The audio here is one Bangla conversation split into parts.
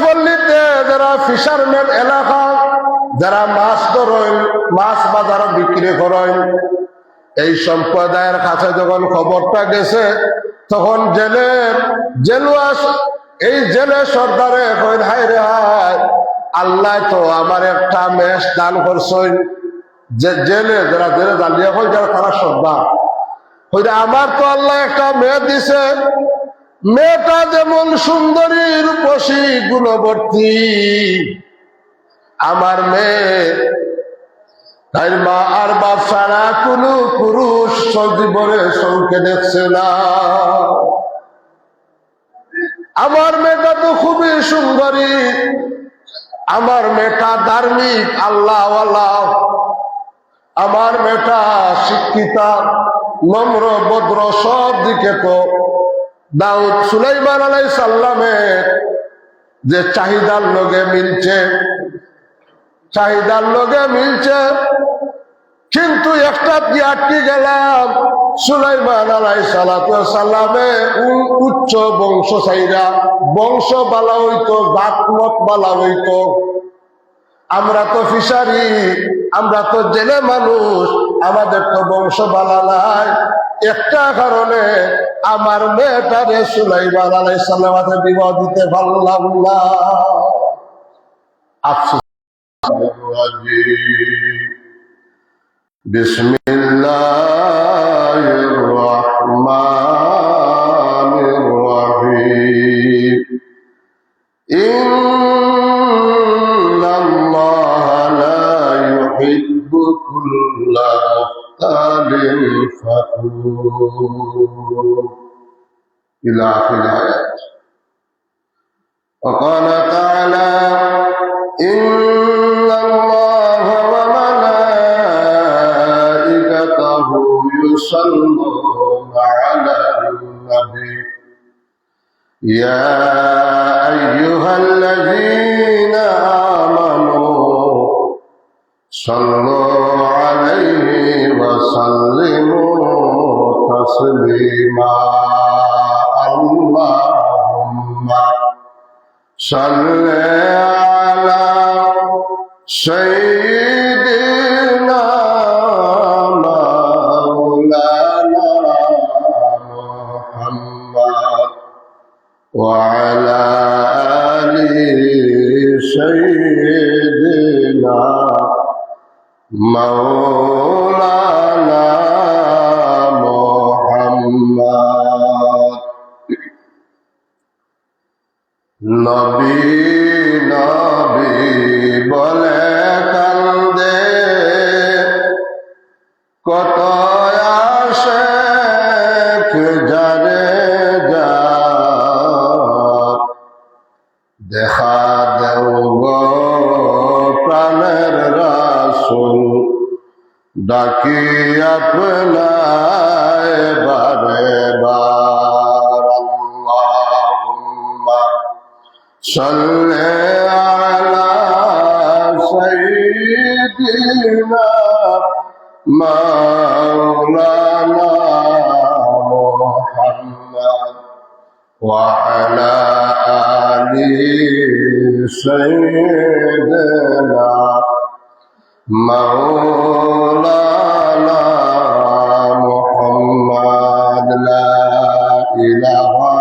পল্লীতে যারা ফিশারম্যান এলাকা, যারা মাছ ধরেন, মাছ বাজার বিক্রি করেন, এই সম্প্রদায়ের কাছে যখন খবরটা গেছে, তখন এই জেলে সর্দারে কইন, হায় রে হায়, আল্লাহ তো আমার একটা মেষ দান করছেন। যে জেলে যারা দাঁড়িয়ে হয়, যারা তারা সর্দার হইলে, আমার তো আল্লাহ একটা মেয়ে দিছে, মেয়েটা যেমন সুন্দরী রূপসী গুণবর্তী, আমার মেয়ে তাই মা আর বাপ ছাড়া কোন পুরুষ জীবনে চৌকে দেখছে না। আমার মেয়েটা তো খুবই সুন্দরী, আমার মেয়েটা ধার্মিক, আল্লাহওয়ালা, আমার মেয়েটা শিক্ষিতা, নম্র ভদ্র, সব দিকে তো দাউদ সুলাইমান আলাইহিস সালামের যে চাহিদার লগে মিলছে, কিন্তু একটা কি আটকে গেলাম, সুলাইমান আলাইহিস সালামে উচ্চ বংশ চাইরা, বংশ বালা হইতো, জাতমত বালা হইতো। আমরা তো ফিশারি, আমরা তো জেলে মানুষ, আমাদের তো বংশ বালা নাই। একটা কারণে আমার মেয়েটারে সুলাইমান আলাইহিস সালামের বিবাহ দিতে পারলাম না। আফসোস। বিসমিল্লাহির রাহমানির রাহিম। ইন্নাল্লাহা লা ইউহিব্বু কুল্লা মুখতালিন ফখুর ইলা আখির আয়াত। وقال تعالى إن الله وملائكته يصلون على النبي يا أيها الذين آمنوا صلوا عليه وسلموا تسليما اللهم صل على سيدنا مولانا محمد وعلى آل سيدنا مولانا محمد নবী নবী বলে কান্দে কত আশিক যারে যা, দেখা দেও গো প্রাণের রাসূল, ডাকি আপনায় বারে বার। আল্লাহুম্মা সাল্লি আলা সাইয়্যিদিনা মাওলানা মুহাম্মদ ওয়া আলা আলি সাইয়্যিদিনা মাওলানা মুহাম্মদ। লা ইলাহা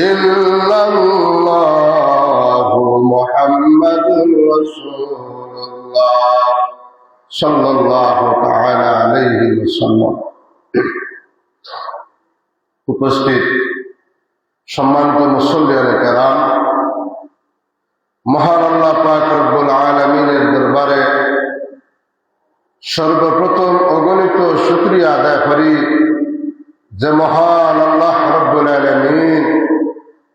ইল্লাল্লাহু মুহাম্মাদুর রাসূলুল্লাহ সাল্লাল্লাহু তাআলা আলাইহি ওয়াসাল্লাম। উপস্থিত সম্মানিত মুসল্লিয়ানে কেরাম, মহান আল্লাহ পাক রব্বুল আলামিনের দরবারে সর্বপ্রথম অগণিত শুকরিয়া আদায় করি যে মহান আল্লাহ রব্বুল আলামিন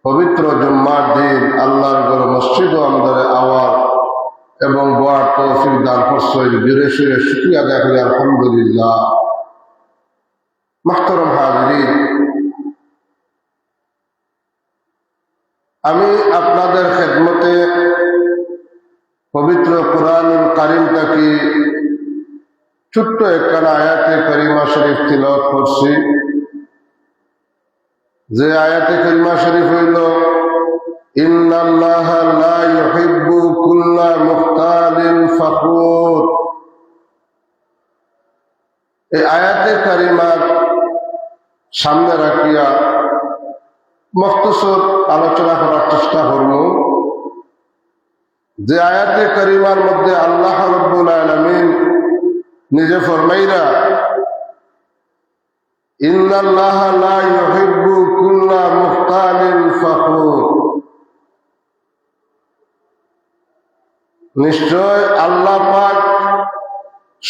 পবিত্র জুম্মার দিন আল্লাহর ঘর মসজিদ ও আমাদের আওয়াজ এবং বোয়ার তৌফিক দান করছেন। জোরে সুরে শুকরিয়া আদায় করি আলহামদুলিল্লাহ। মুহতারাম হাজিরিন, আমি আপনাদের খেদমতে পবিত্র কুরআনুল কারীমটাকে ছোট্ট একখানা আয়াতে কারিমা শরীফ তিলাওয়াত করছি। যে আয়াতে কারিমা শরীফ হইল ইন্নাল্লাহা লা ইউহিব্বু কুল্লা মুখতালিন ফাখুর। এই আয়াতে কারিমার সামনে রাখিয়া মুখতসর আলোচনা করার চেষ্টা করব। যে আয়াতে কারিমার মধ্যে আল্লাহ রাব্বুল আলামিন নিজে ফরমাইরা ইন্নাল্লাহা লা ইউহিব্বু কুল্লা মুখতালিন ফাখুর, নিশ্চয় আল্লাহ পাক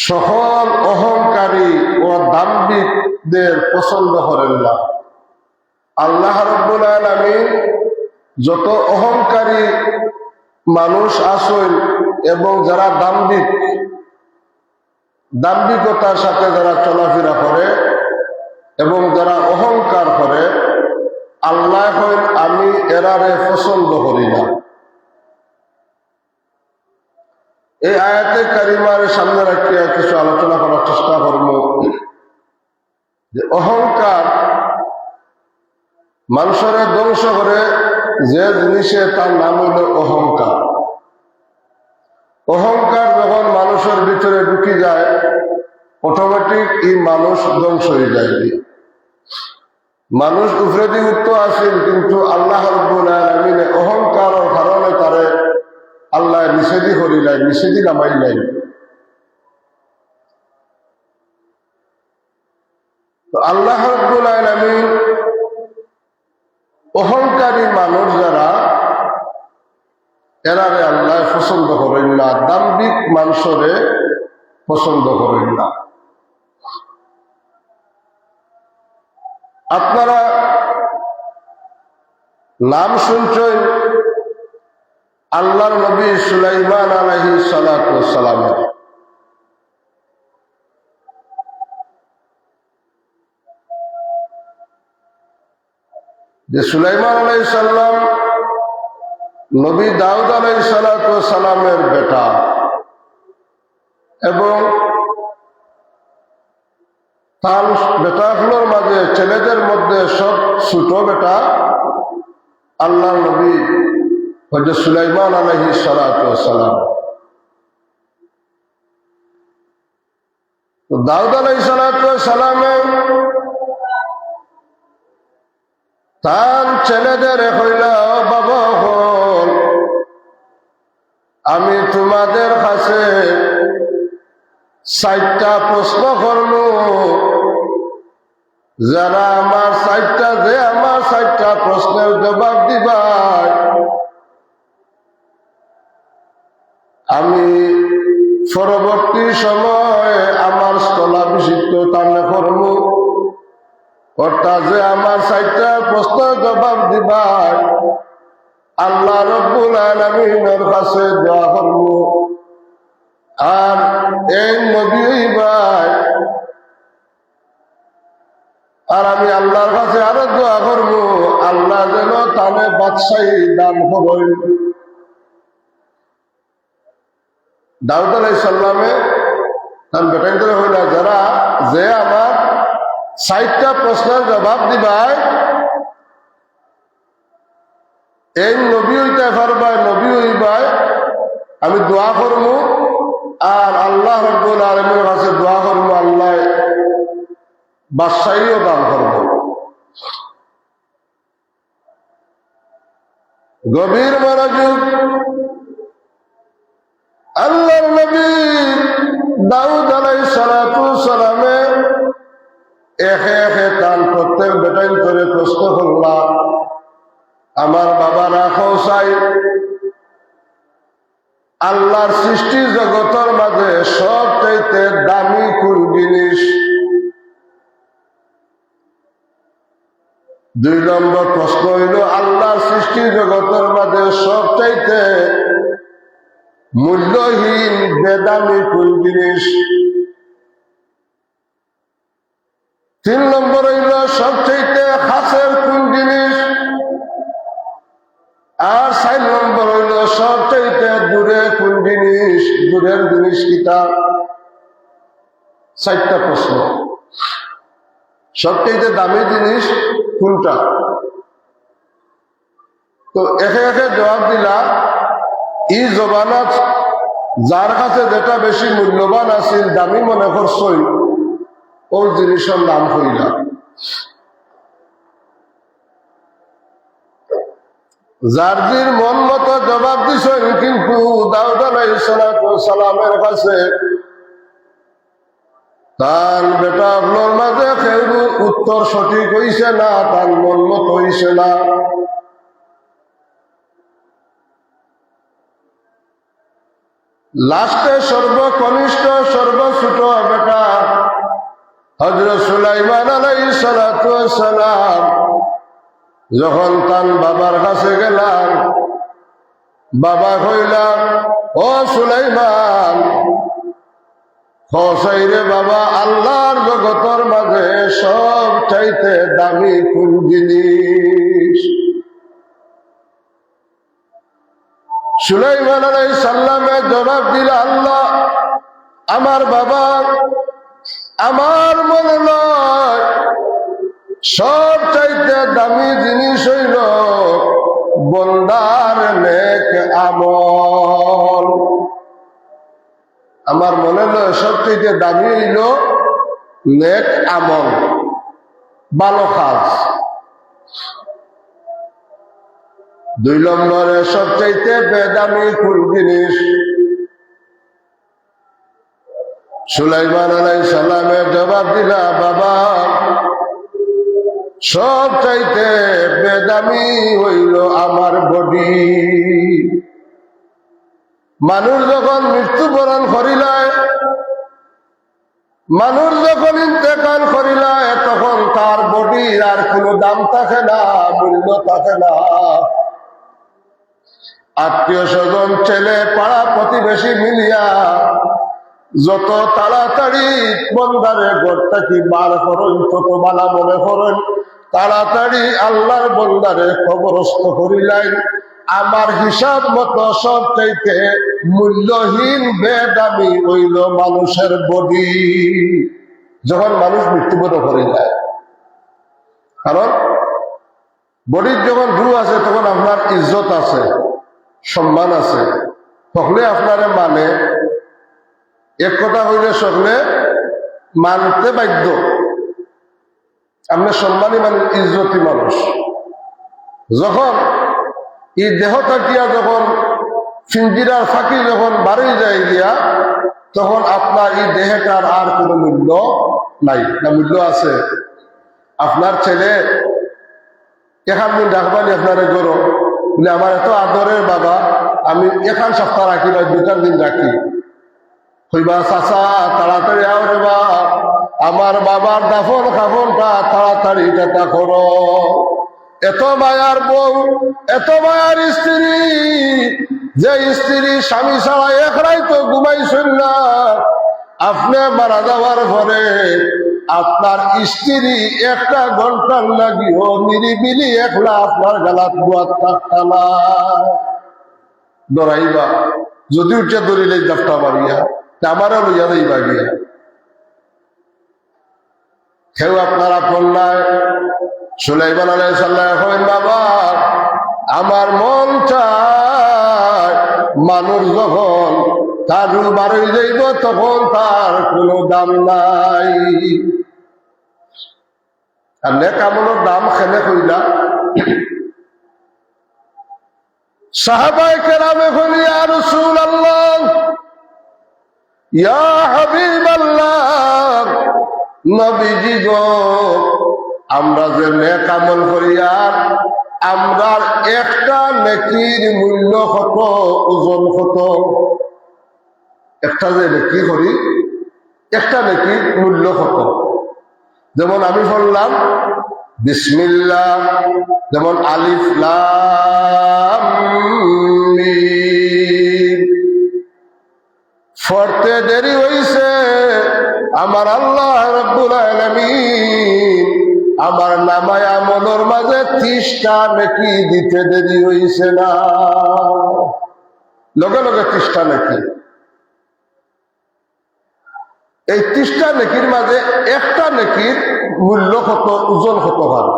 সকল অহংকারী ও দাম্ভিকদের পছন্দ করেন না। আল্লাহ রাব্বুল আলামিন যত অহংকারী মানুষ আছেন এবং যারা দাম্ভিকতার সাথে যারা চলাফেরা করে এবং যারা অহংকার করে, আল্লাহ কইন আমি এরারে পছন্দ করি না। এই আয়াতে কারিমার সামনে রাখিয়া কিছু আলোচনা করার চেষ্টা করব। যে অহংকার মানুষের ধ্বংস করে যে জিনিসে তার নাম হইল অহংকার। অহংকার যখন মানুষের ভিতরে ঢুকে যায়, অটোমেটিক এই মানুষ ধ্বংস হয়ে যায়। মানুষ উপরে দিকে উঠতে আসেন, কিন্তু আল্লাহ রাব্বুল আলামিন অহংকারের কারণে তারে আল্লাহ নিষেধই করিলেন, নিষেধই নামাইলেন। তো আল্লাহ রাব্বুল আলামিন অহংকারী মানুষ যারা, এরারে আল্লাহ পছন্দ করেন না, দাম্ভিক মানুষরে পছন্দ করেন না। আপনারা নাম শুনছেন আল্লাহর নবী সুলাইমান আলাইহিস সালাতু ওয়াস সালামের। যে সুলাইমান আলাইহিস সালাম নবী দাউদ আলাইহিস সালাতু ওয়াস সালামের বেটা, এবং তার বেটাগুলোর মাঝে ছেলেদের মধ্যে সব ছোট বেটা আল্লাহর নবী হযরত সুলাইমান আলাইহিস সালাতু ওয়াস সালাম। তো দাউদ আলাইহিস সালাতু ওয়াস সালামের তার ছেলেদের কইলা, বাবা হল আমি তোমাদের কাছে 4টা প্রশ্ন করব, যারা আমার 4টা প্রশ্নের জবাব দিবাই, আমি পরবর্তী সময় আমার স্থলাভিষিক্ত তানে করব। অর্থাৎ যে আমার 4টা প্রশ্নের জবাব দিবাই, আল্লাহ রাব্বুল আলামিনের কাছে দোয়া করব। আর এই নবী হইবাই, আর আমি আল্লাহর কাছে আরো দোয়া করব, আল্লাহ যেন তানে বাদশাহী দান করেন। দাউদ আলাইহিস সালামে তার বেটাইতে হইলা, যারা যে আমার 4টা প্রশ্নের জবাব দিবাই, এই নবী হইতে পারবাই, নবী হইবাই, আমি দোয়া করব আর আল্লাহ রাব্বুল আলামিনের কাছে দোয়া করব, আল্লাহ বাদশাহীও দান করব। গভীর মনোযোগ। আল্লাহর নবী দাউদ আলাইহিস সালাতু ওয়াস সালামে একে একে তার প্রত্যেক বেটাইন করে প্রশ্ন করলাম, আমার বাবা রাখো চাই আল্লাহর সৃষ্টি জগতের মাঝে সবচাইতে দামি কোন জিনিস? 2 নম্বর প্রশ্ন হইল, আল্লাহর সৃষ্টি জগতের মাঝে সবচাইতে মূল্যহীন বেদামি কোন জিনিস? 3 নম্বর হইল, সবচাইতে খাসের কোন জিনিস? আর 4 নম্বর হইল, সবচাইতে দূরে কোন জিনিস? দূরের জিনিস কিতা? 4টা প্রশ্ন। সবচাইতে দামি জিনিস কোনটা? তো একে একে জবাব দিলা ই জবানত যার কাছে যেটা বেশি মূল্যবান আছিল দামি মনে করছই ওর জিনিসের নাম হইলা। যার জির মন মতো জবাব দিছেন, কিন্তু দাউদ আলাইহিস সালামের কাছে তার বেটা আপনার মাঝে কেউ উত্তর সঠিক হইছে না, তার মন মতো হইছে না। লাস্টে সর্বকনিষ্ঠ সর্বছোট বেটা হযরত সুলাইমান আলাইহিস সালাম যখন তার বাবার কাছে গেলাম, বাবা কইলা ও সুলাইমান, হসাইরে বাবা, আল্লাহর জগতের মাঝে সব চাইতে দামি কোন জিনিস? সুলাইমান আলাইহিস সালামের জবাব দিল, আল্লাহ আমার বাবা, আমার মনে নয়, সব চাইতে দামি জিনিস হইল বন্দার নেক আমল। আমার মনে নয় সব চাইতে দামি হইল নেক আমল, ভালো কাজ। 2 নম্বরে সব চাইতে বেদামি কোন জিনিস? সুলাইমান আলাইহিস সালামের জবাব দিলা, বাবা সব চাইতে বেদামি হইল আমার বডি। মানুষ যখন মৃত্যুবরণ করিলায়, মানুষ যখন ইন্তেকাল করিলায়, তখন তার বডির আর কোনো দাম থাকে না, মূল্য থাকে না। আত্মীয় স্বজন, ছেলে, পাড়া প্রতিবেশী মিলিয়া যত তাড়াতাড়ি বন্দারে ঘরটা কি বার করেন, তত বালা মনে করেন তাড়াতাড়ি আল্লাহর বন্দারে কবরস্থ করিলেন। আমার হিসাব মতো সব চাইতে মূল্যহীন বেদামি হইল মানুষের বডি, যখন মানুষ মৃত্যুবরণ করে যায়। কারণ বডির যখন রূহ আছে তখন আপনার ইজ্জত আছে, সম্মান আছে, সকলে আপনারে মানে। এক কথা হইলে সকলে মানতে বাধ্য, আমরা সম্মানী মানুষ, ইজ্জতি মানুষ। যখন এই দেহ থাকিয়া যখন ফিঞ্জিরার ফাঁকি যখন বাড়ি যায় গিয়া, তখন আপনার এই দেহটার আর কোনো মূল্য নাই। না মূল্য আছে? আপনার ছেলে এখান দিন ডাকবানি আপনারে গরো বলে, আমার এত আদরের বাবা, আমি এখান সপ্তাহ রাখি না, 2 দিন রাখি। কইবা চাচা তাড়াতাড়ি আও রে বা, আমার বাবার দাফন কাফনটা তাড়াতাড়ি এটা করো। এত মায়ার বউ, এত মায়ার স্ত্রী, যে স্ত্রী স্বামী ছাড়া এক রাইতো ঘুমাইছেন না, আপনি মারা যাওয়ার পরে আপনার স্ত্রী 1টা ঘন্টার লাগিও নিরিবিলি একলা আপনার গালাত বুয়াত থাকতা না। ডরাইবা যদি উঠে ধরিলে জাফটা মারিয়া, আমারও লইয়া যাইবা গিয়া। কেউ আপনার আপন নাই। সুলাইমান আলাইহিস সালাম কইলেন, বাবা আমার মন চায় মানুষ যখন তার রূহ বার হয়ে যাইব, তখন তার কোনো দাম নাই। আর নেক আমলের দাম খেলে কইলা? সাহাবায়ে কেরামে কইলেন, ইয়া রাসূলুল্লাহ, ইয়া হাবিবাল্লাহ, নবীজি গো, আমরা যে নেক আমল করি, আর আমরার একটা নেকির মূল্য কত, ওজন কত? একটা যে নেকি করি, একটা নেকির মূল্য কত? যেমন আমি বললাম বিসমিল্লাহ, যেমন আলিফ লাম মিম, পড়তে দেরি হইছে, আমার আল্লাহ রাব্বুল আলামিন আমার নামায় আমলের মাঝে 30টা নেকি দিতে দেরি হইছে না। লগে লগে 30টা নেকি। এই 30টা নেকির মাঝে একটা নেকির মূল্য কত, ওজন কত হয়?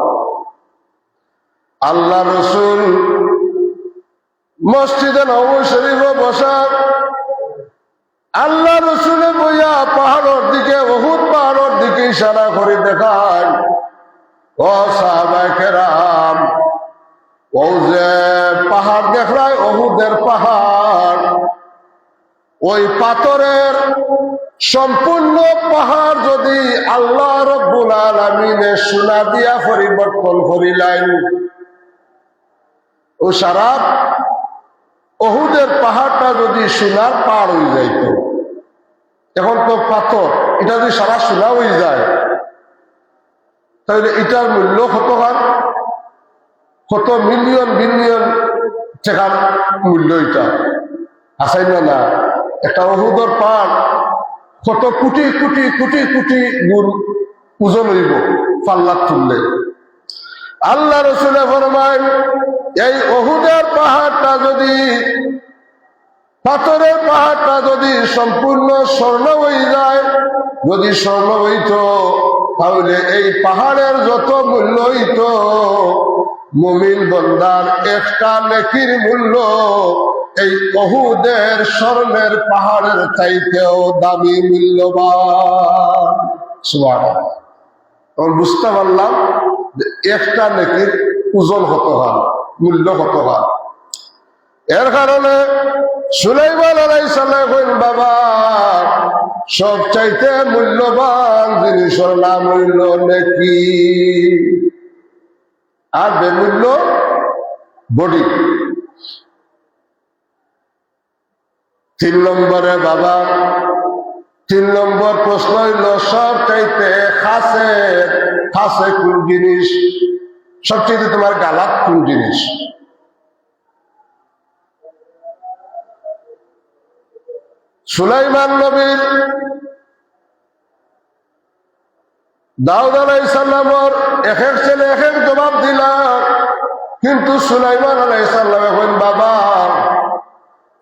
আল্লাহ রসুল মসজিদে নববী শরীফে বসা আল্লাহ রসুলে বইয়া পাহাড়ের দিকে উহুদ পাহাড়ের দিকে ইশারা করে দেখায়, ও সাহাবায়ে কেরাম, ও যে পাহাড় দেখায় উহুদের পাহাড়, ওই পাথরের সম্পূর্ণ পাহাড় যদি আল্লাহ রব্বুল আলামিনে সোনা দিয়া পরিবর্তন করিলেন, ও সারা উহুদের পাহাড়টা যদি সোনার পাহাড় হয়ে যাইত, এখন তো পাথর, এটা যদি সারা সোনা হয়ে যায় তাহলে এটার মূল্য কত হয়? কত মিলিয়ন বিলিয়ন টাকার মূল্য এটা আছে না? একটা উহুদের পাহাড় কত কোটি কোটি কোটি কোটি গুণ ওজন হইব পাল্লার তুললে। আল্লাহ রসুলে ফরমায়, এই উহুদের পাহাড়টা যদি, পাথরের পাহাড়টা যদি সম্পূর্ণ স্বর্ণ হয়ে যায়, যদি স্বর্ণ হইত তাহলে এই পাহাড়ের যত মূল্য হইত মুমিন বান্দার একটা নেকির মূল্য এই উহুদের স্বর্ণের পাহাড়ের চাইতেও দামি মূল্যবান। সুবহানাল্লাহ। তখন বুঝতে পারলাম যে একটা নেকির ওজন কত হয়, মূল্য কত হয়। এর কারণে সুলাইমান আলাইহিস সালাম কইলেন, বাবা সব চাইতে মূল্যবান জিনিসের নাম হইল নেকি, আর বেমূল্য বডি। 3 নম্বরে বাবা, 3 নম্বর প্রশ্ন হইল সব চাইতে খাসে কোন জিনিস, সবচেয়ে তোমার গালাত কোন জিনিস? সুলাইমান নবীর দাউদ আলাইহিস সালামের এক এক ছেলে এক এক জবাব দিলা, কিন্তু সুলাইমান আলাইহিস সালাম এখন, বাবা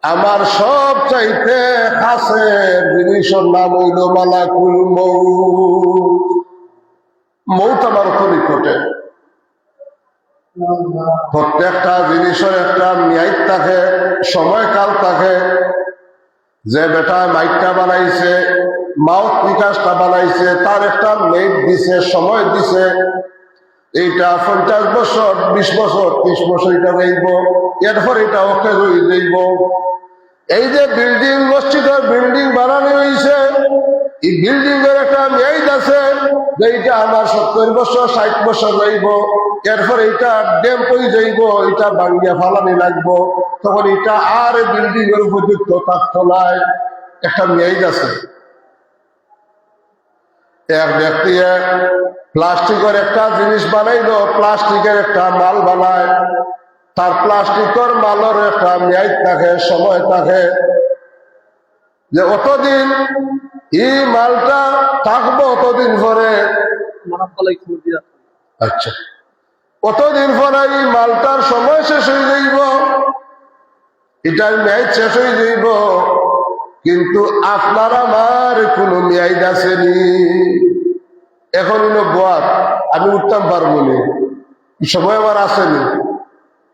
আমার সব চাইতে খাসের জিনিসের নাম হইল মালাকুল মউত। মউত আমার খুব নিকটে। প্রত্যেকটা জিনিসের একটা মেয়াদ থাকে, সময়কাল থাকে। যে বেটা মাইকটা বানাইছে, মাউথ বিকাশটা বানাইছে, তার একটা মেয়াদ দিছে, সময় দিছে। এইটা 50 বছর, 20 বছর, 30 বছর এটা যাইব, এরপর এটা ওকে রয়ে যাইব। এই যে বিল্ডিং, মসজিদের বিল্ডিং বানানো হয়েছে, এই বিল্ডিং এর একটা মেয়াদ আছে, যে এটা আমার 70 বছর 60 বছর যাইব, এরপর এটা ড্যাম হয়ে যাইব, এটা ভাঙ্গিয়া ফালানি লাগবো, তখন এটা আর বিল্ডিং এর উপযুক্ত থাকতো নাই, একটা মেয়াদ আছে। এক ব্যক্তি প্লাস্টিকের একটা জিনিস বানাইলো, প্লাস্টিকের একটা মাল বানায়, তার প্লাস্টিকের মালের একটা মেয়াদ থাকে, সময় থাকে, যে অতদিন এই মালটা থাকবো, অতদিন পরে আচ্ছা অতদিন পরে এই মালটার সময় শেষ হয়ে যাইব, এটার মেয়াদ শেষ হয়ে যাইব, কিন্তু আপনার আমার কোনো মেয়াদ আসেনি। এখন বয়াত আমি উঠতাম পারবো নি, সময় আমার আসেনি,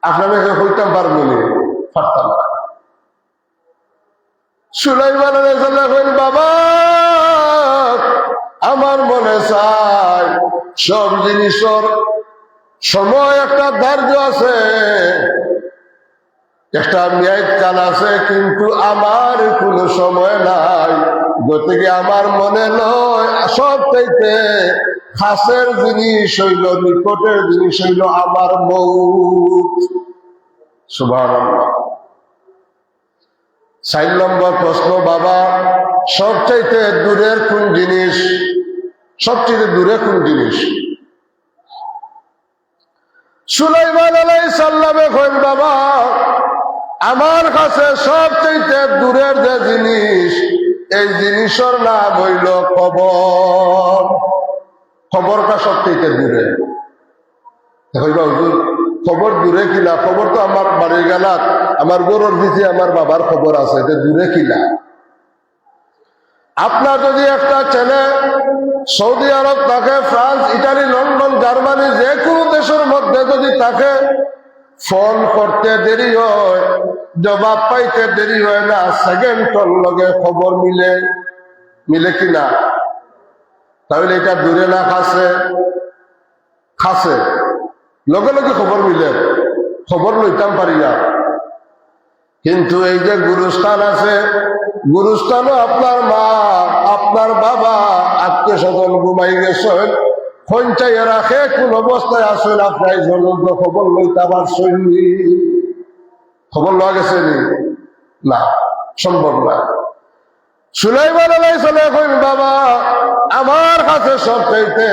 আপনাকে হইতাম পারবো নি, পারতাম না। সুলাইমান আলাইহিস সালাম কইলেন, বাবা আমার মনে চায় সব জিনিসের সময় একটা ধার্য আছে, একটা মেয়াদ কাল আছে, কিন্তু আমার কোনো সময় নাই। গতিকে আমার মনে নয় সব চাইতে খাসের জিনিস হইল, নিকটের জিনিস হইল আমার মউত। সুবহানাল্লাহ। 4 নম্বর প্রশ্ন, বাবা সবচাইতে দূরের কোন জিনিস, সবচেয়ে দূরে কোন জিনিস? সুলাইমান আলাইহিস সালামে কইলেন, বাবা আমার কাছে সবচেয়ে দূরের যে জিনিস, এই জিনিসের নাম হইল কবর। খবরটা সবচেয়ে দূরে। খবর দূরে কিলা? খবর তো আমার বাড়ির গেলাত, আমার গরুর পিছিয়ে আমার বাবার খবর আছে, এটা দূরে কিলা? আপনার যদি একটা ছেলে সৌদি আরব থাকে, ফ্রান্স, ইটালি, লন্ডন, জার্মানি, যে কোনো দেশের মধ্যে যদি থাকে, ফোন করতে দেরি হয়, জবাব পাইতে দেরি হয় না, সেকেন্ডর লগে খবর মিলে মিলে কিনা? তাহলে এটা দূরে না খাসে খাসে লগে লগে খবর মিলে, খবর লইতাম পারি না। কিন্তু এই যে গুরুস্থান আছে, গুরুস্থানও আপনার মা, আপনার বাবা, আত্মীয় স্বজন ঘুমাই গেছেন, পঞ্চায়ে রাখে কোন অবস্থায় আসেন, আপনার জন্য খবর লইতে পারছেন? খবর লওয়া গেছে না, সম্ভব না। সুলাইমান আলাইহিস সালাম কইন, বাবা আমার কাছে সবচাইতে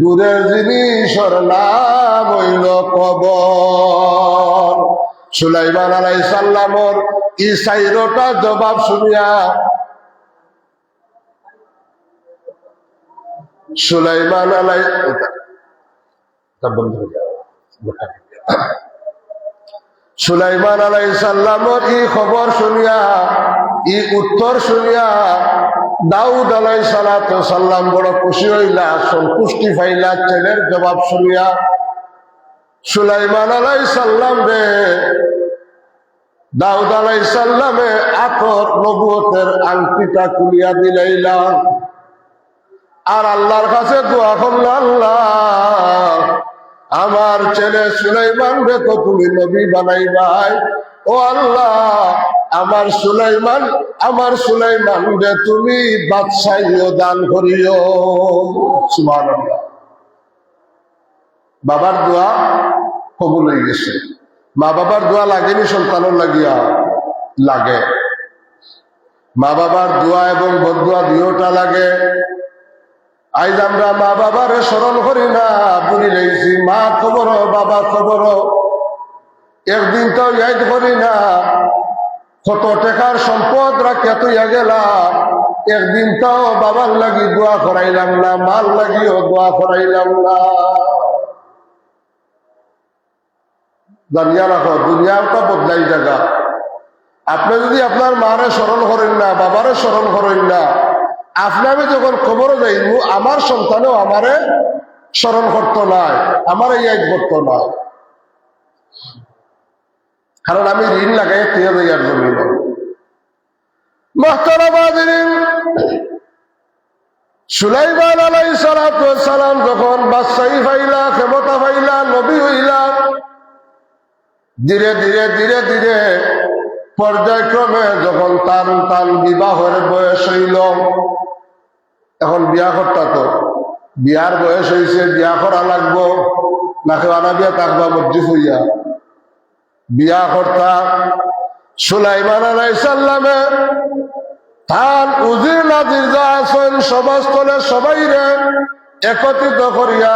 দূরের জিনিসের নাম হইল কবর। সুলাইমান আলাইহিস সালামর এই চাইরটা জবাব শুনিয়া সুলাইমান আলাইহিস সালামর এই খবর শুনিয়া, এই উত্তর শুনিয়া দাউদ আলাইহিস সালাম বড় খুশি হইলা, সন্তুষ্টি পাইলা ছেলের জবাব শুনিয়া। সুলাইমান আলাইহিস সালাম রে দাউদ আলাইহিস সালামে আতর নবুয়তের আংটিটা খুলিয়া দিলাইলা, আর আল্লাহর কাছে দোয়া করল, আল্লাহ আমার ছেলে সুলাইমান রে তো তুমি নবী বানাইবাই, ও আল্লাহ আমার সুলাইমান রে তুমি বাদশাহীও দান করিও। সুবহানাল্লাহ। বাবার দোয়া কবুল হয়ে গেছে। মা বাবার দোয়া লাগেনি সন্তানের লাগিয়া? লাগে। মা বাবার দোয়া এবং বদদোয়া দুইটা লাগে। আজ আমরা মা বাবারে স্মরণ করি না, বুড়ি লেগেছি, মা খবর বাবা খবর, একদিন তো ইয়াদ করি না, কত টাকার সম্পদ রাখিয়া তুইয়া গেলা, একদিন তো বাবার লাগি দোয়া করাইলাম না, মাল লাগিও দোয়া করাইলাম না। জানিয়া রাখো, দুনিয়াটা বদলাই জায়গা। আপনি যদি আপনার মারে স্মরণ করেন না, বাবারে স্মরণ করেন না, আপনি আমি যখন খবর যাইব, আমার সন্তানেও আমারে স্মরণ করতো নাই, আমার ইয়াদ করতো না, কারণ আমি ঋণ লাগাই তুইয়া যাইয়ার জমিন। সুলাইমান আলাইহিস সালাম যখন বাদশাহী পাইলা, ক্ষমতা পাইলা, নবী হইলা, ধীরে ধীরে ধীরে ধীরে পর্যায়ক্রমে যখন তার বিবাহের বয়স হইল, এখন বিয়া করতা, তো বিয়ার বয়স হয়েছে, বিয়া করা লাগবো, নাকি আনা বিয়া থাকবা মসজিদ হইয়া বিয়া করতা। সুলাইমান আলাইহিস সালামে তার উজির নাজির যা আছেন সমাজতলে সবাইরে একত্রিত করিয়া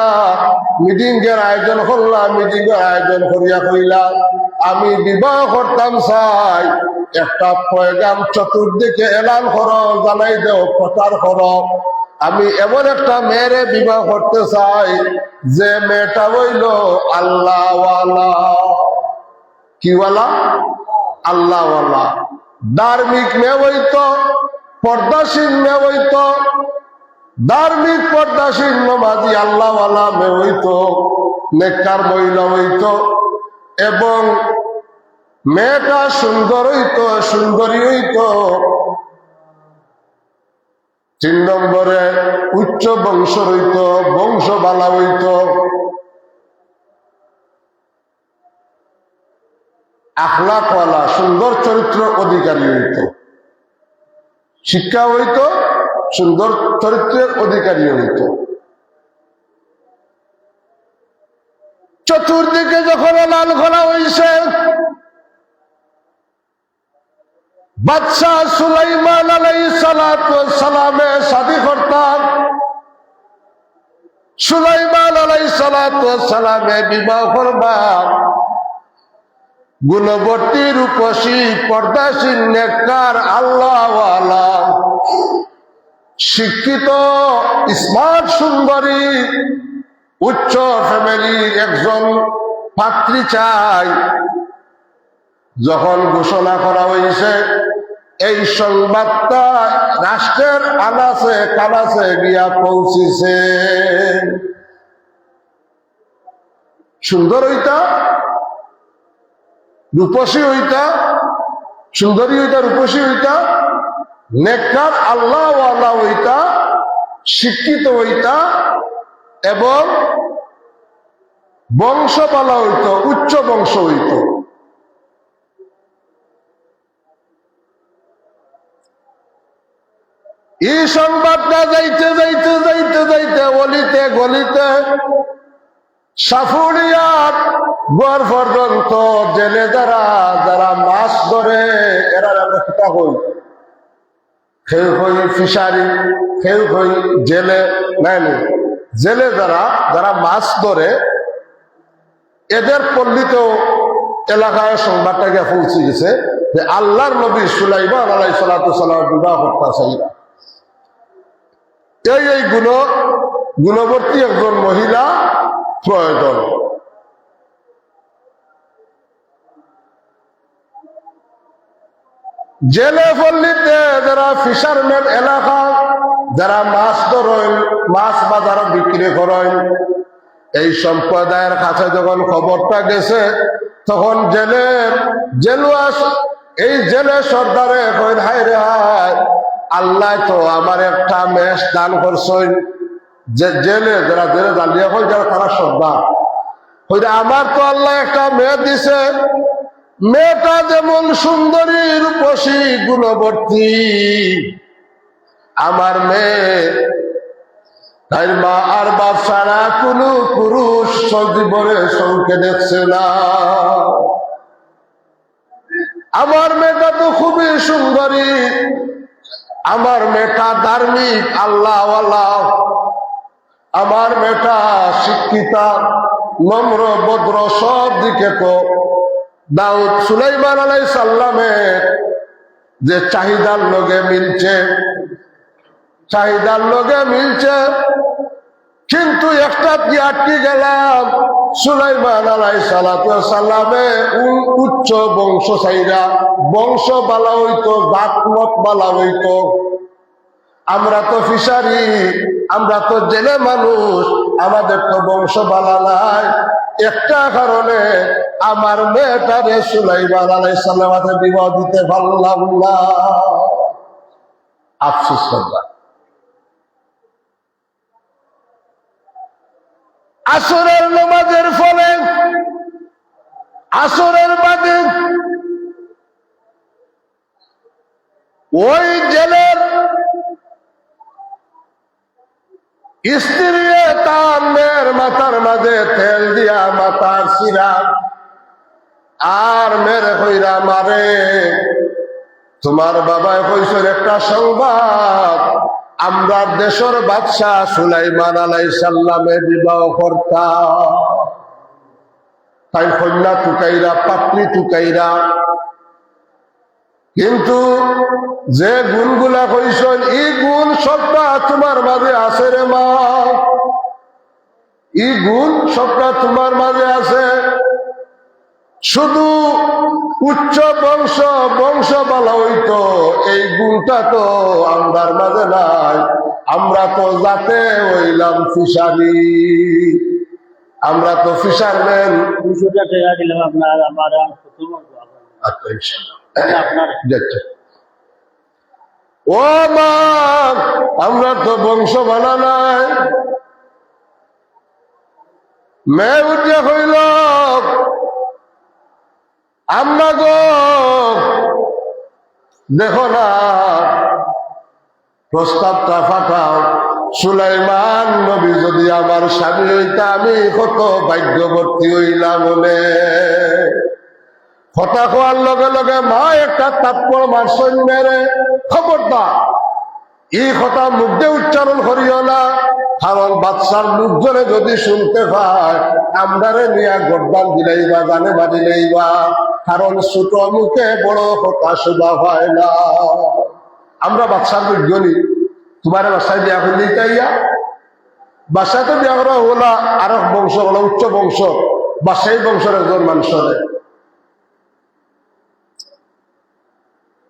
মিটিং এর আয়োজন করলাম, মিটিং এর আয়োজন করিয়া কইলা, আমি বিবাহ করতাম চাই, একটা পয়গাম চতুর্দিকে এলান করো, জানাই দেও, প্রচার করো, আমি এমন একটা মেয়েরে বিবাহ করতে চাই যে মেয়েটা হইল আল্লাহওয়ালা। কিওয়ালা? আল্লাহওয়ালা। ধার্মিক মেয়ে হইত, পর্দাসীন মেয়ে হইত, ধার্মিক পর্দাসীন নমাজি আল্লাহওয়ালা মেয়ে হইত, নেককার মহিলা হইত, এবং মেয়েটা সুন্দর হইত, সুন্দরী হইত। 3 নম্বরে উচ্চ বংশ হইত, বংশ বালা হইত, আখলাকওয়ালা, সুন্দর চরিত্র অধিকারী হইত, শিক্ষা হইত, সুন্দর চরিত্রের অধিকারী হইত। চতুর্দিকে যখন লাল ঘোলা হইছে, বাদশাহ সুলাইমান আলাইহিস সালামে শাদী করতাম, সুলাইমান আলাইহিস সালামে বিবাহ করবা গুণবর্তী, রূপসী, পর্দাসীন, নেককার, আল্লাহওয়ালা, শিক্ষিত, স্মার্ট, সুন্দরী, উচ্চ ফ্যামিলির একজন পাত্রী চাই। যখন ঘোষণা করা হয়েছে, এই সংবাদটা রাষ্ট্রের আনাচে কানাচে গিয়া পৌঁছিছে। সুন্দর হইতা, রূপসী হইতা, সুন্দরী হইতা, রূপসী হইতা, নেককার আল্লাহওয়ালা হইতা, শিক্ষিত হইতা এবং বংশপালা হইত, উচ্চ বংশ হইত। এই সংবাদটা যাইতে যাইতে যাইতে যাইতে অলিতে গলিতে সাফুরিয়ার গড় পর্যন্ত জেলে যারা যারা মাছ ধরে এরা একটা হই, কেউ হই ফিশারি, কেউ হই জেলে, নাই জেলে যারা যারা মাছ ধরে এদের পল্লীতেও এলাকায় সংবাদটা গিয়ে পৌঁছে গেছে যে আল্লাহর নবী সুলাইমান আলাইহিস সালাম বিবাহ করতেছে। এই গুণবর্তী একজন মহিলা প্রয়োজন। জেলে পল্লীতে যারা ফিশারম্যান এলাকা যারা মাছ ধরেন, মাছ বাজারে বিক্রি করেন, এই সম্প্রদায়ের কাছে যখন খবরটা গেছে তখন এই জেলে সর্দারে কইন, হায় রে হায়, আল্লাহ তো আমার একটা মেষ দান করছেন। জেলে যারা জেলে দাঁড়িয়ে হয় যারা তারা সর্দার হইলে আমার তো আল্লাহ একটা মেয়ে দিছে, মেয়েটা যেমন সুন্দরী রূপসী গুণবর্তী, আমার মেয়ে তাই মা আর বাপ ছাড়া কোন পুরুষ জীবনে চৌকে দেখছে না। আমার মেয়েটা তো খুবই সুন্দরী, আমার মেয়েটা ধার্মিক আল্লাহওয়ালা, আমার মেয়েটা শিক্ষিতা, নম্র ভদ্র, সব দিকে তো দাউদ সুলাইমান আলাইহিস সালামের যে চাহিদার লগে মিলছে, চাহিদার লগে মিলছে। কিন্তু একটা কি আটকে গেলাম, সুলাইমান আলাইহিস সালামে উচ্চ বংশ চাইরা, বংশ বালা হইতো, জাতমত বালা হইতো। আমরা তো ফিশারি, আমরা তো জেলে মানুষ, আমাদের তো বংশ বালা নাই। একটা কারণে আমার মেয়েটারে সুলাইমান আলাইহিস সালামের বিবাহ দিতে পারলাম না। আফসোস করলাম। আসরের নামাজের ফলে, আসরের বাদে ওই জেলের স্ত্রী তার মেয়ের মাথার মাঝে তেল দিয়া মাথার সিরা আর মেরে কইরা মারে, তোমার বাবায় কইছেন একটা সংবাদ, আমরা দেশের বাদশাহ সুলাইমান আলাইহিস সালামে বিবাহ করতাম। তাই কন্যা টুকাইরা, পাত্রী টুকাইরা, কিন্তু যে গুণগুলা কইছেন এই গুণ সবটা তোমার মাঝে আছে রে মা, এই গুণ সবটা তোমার মাঝে আছে। শুধু উচ্চ বংশ বলা হইতো, এই গুণটা তো আমরার মাঝে নাই। আমরা তো যাতে হইলাম ফিশারি, আমরা তো ফিশারম্যান। ও মা, আমরা তো বংশ বানা নাই। মেয়ে উঠে হইল, আমরা গো দেখো না, প্রস্তাবটা পাঠাও। সুলাইমান নবী যদি আমার স্বামী হইতা আমি কত ভাগ্যবর্তী হইলাম বলে। কথা কোয়ার লগে লগে মা একটা তাৎপর মারছেন মেরে, খবরদার এই কথা মুখ দিয়ে উচ্চারণ করিও না, কারণ বাদশার লোকজনে যদি শুনতে পায় আমরারে নিয়ে গর্দান দিলেইবা, গানে বাজিলেইবা, কারণ ছোট মুখে বড় কথা শোভা হয় না। আমরা বাদশার লোকজনই তোমার বাসায় বিয়া করলে তাইয়া, বাসায় তো বিয়া করা হলা আর বংশ হলো উচ্চ বংশ, বাসাই বংশের একজন মানুষের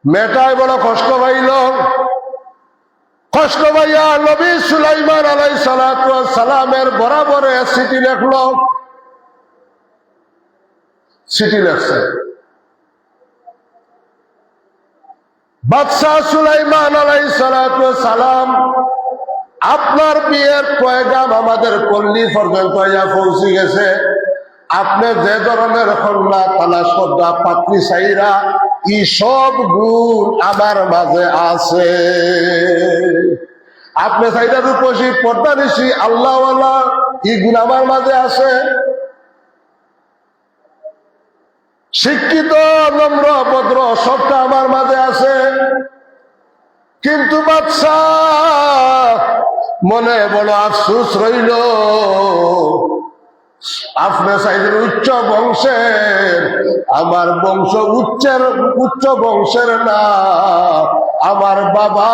মেয়েটাই বড় কষ্ট পাইল। কষ্ট পাইয়া নবী সুলাইমান আলাইহিস সালামের বরাবরে চিঠি লেখল। চিঠি লেখছে, বাদশাহ সুলাইমান আলাইহিস সালাতু ওয়াস সালাম আপনার বিয়ের পয়গাম আমাদের পল্লী পর্যন্ত পৌঁছে গেছে। আপনি যে ধরনের কন্যা তালাশ করবা পাত্রী চাইরা এই সব গুণ আমার মাঝে আছে। আপনি চাইরা রূপসী পর্দা নিশি আল্লাহওয়ালা এই গুণ আমার মাঝে আছে। শিক্ষিত নম্র ভদ্র সবটা আমার মাঝে আছে। কিন্তু বাদশাহ মনে বড় আফসোস রইল, আপনি চাইলেন উচ্চ বংশের, আমার বংশ উচ্চ বংশের না। আমার বাবা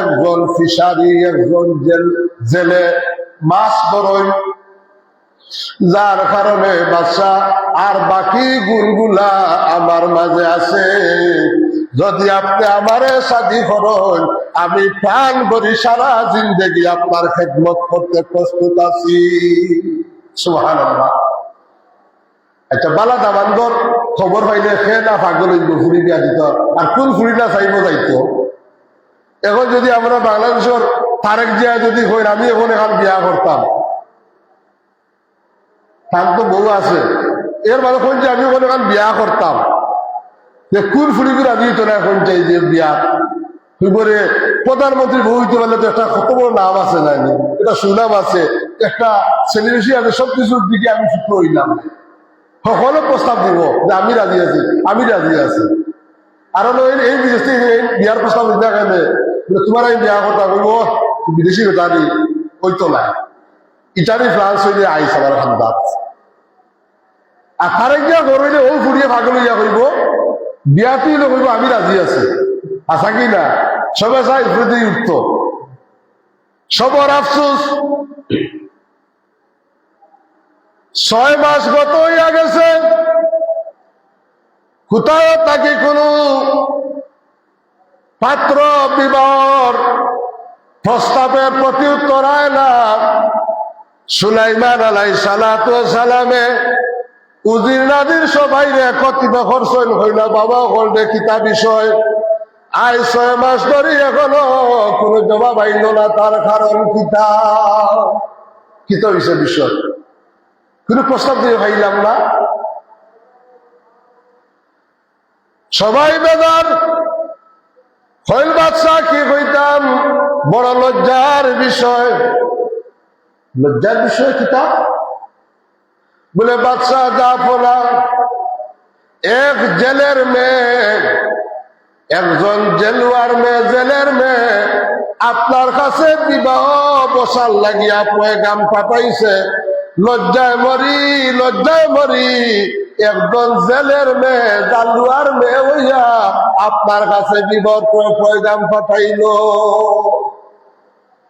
একজন ফিশারি, একজন জেলে মাছ ধরই, যার কারণে বাদশা আর বাকি গুণগুলা আমার মাঝে আছে। যদি আপনি আমারে শাদী করেন, আমি প্রাণ ভরি সারা জিন্দেগি আপনার খেদমত করতে প্রস্তুত আছি। সুবহানাল্লাহ। একটা বালা দাবানগর খবর পাইলে সে না পাগল হইব, ফুড়ি বিয়া দিত, আর কোন ফুড়িটা চাইব যাইতো। এখন যদি আমরা বাংলাদেশের তারেক জিয়া যদি হই, আমি এখন এখন বিয়া করতাম, তার তো বউ আছে, এর মানে কোন যে আমি ওখানে এখন বিয়া করতাম, যে কোন ফুড়িগুলো আমি তো না এখন চাই যে বিয়া করে প্রধানমন্ত্রী বউ হইতে পারলে তো একটা কত বড় নাম আছে, জানি এটা সুনাম আছে, একটা সেলিব্রিটি আছে, সবকিছুর দিকে আমি সূত্র হইলাম। সকলে প্রস্তাব দিব যে আমি রাজি আছি, আমি রাজি আছি। আর এই বিদেশ থেকে বিয়ার প্রস্তাব দিতে গেলে তোমার আমি বিয়া কথা বলব, বিদেশি বেটারি ওই তো নাই, ইটালি ফ্রান্স হইলে আইস আমার খান্দাত। আর তারে গিয়া গরইলে ও ফুরিয়ে ভাগল ইয়া করিব, বিয়া তুইলে কইব আমি রাজি আছি। আশা কি না সবে চাই প্রতি উঠত। সবর আফসোস 6 মাস গত হইয়া গেছে, কোথাও তাকে কোনো পাত্র বিবাহর প্রস্তাবের প্রতি উত্তর হয় না। সুলাইমান আলাইহিস সালাতু ওয়াস সালামে উজির নাদির সবাই একত্রিত করছেন, হইলা বাবা হলডে কিতা বিষয়। 6 মাস ধরে এখনো কোনো জবাব আইল না, তার কারণ কিতা কিতা হইছে বিষয়, কোনো প্রস্তাব দিয়ে ভাইলাম না। সবাই বেদার হইল বাদশা কি কইতাম, বড় লজ্জার বিষয়। লজ্জার বিষয় কিতা বলে বাদশা জাফরা এক জেলের মেয়ে, একজন জেলুয়ার মেয়ে, জেলের মেয়ে আপনার কাছে বিবাহ বসার লাগিয়া পয়গাম পাঠাইছে। লজ্জায় মরি একজন জেলের মেয়ে, জালুয়ার মেয়ে হইয়া আপনার কাছে বিবাহ পয়গাম পাঠাইল।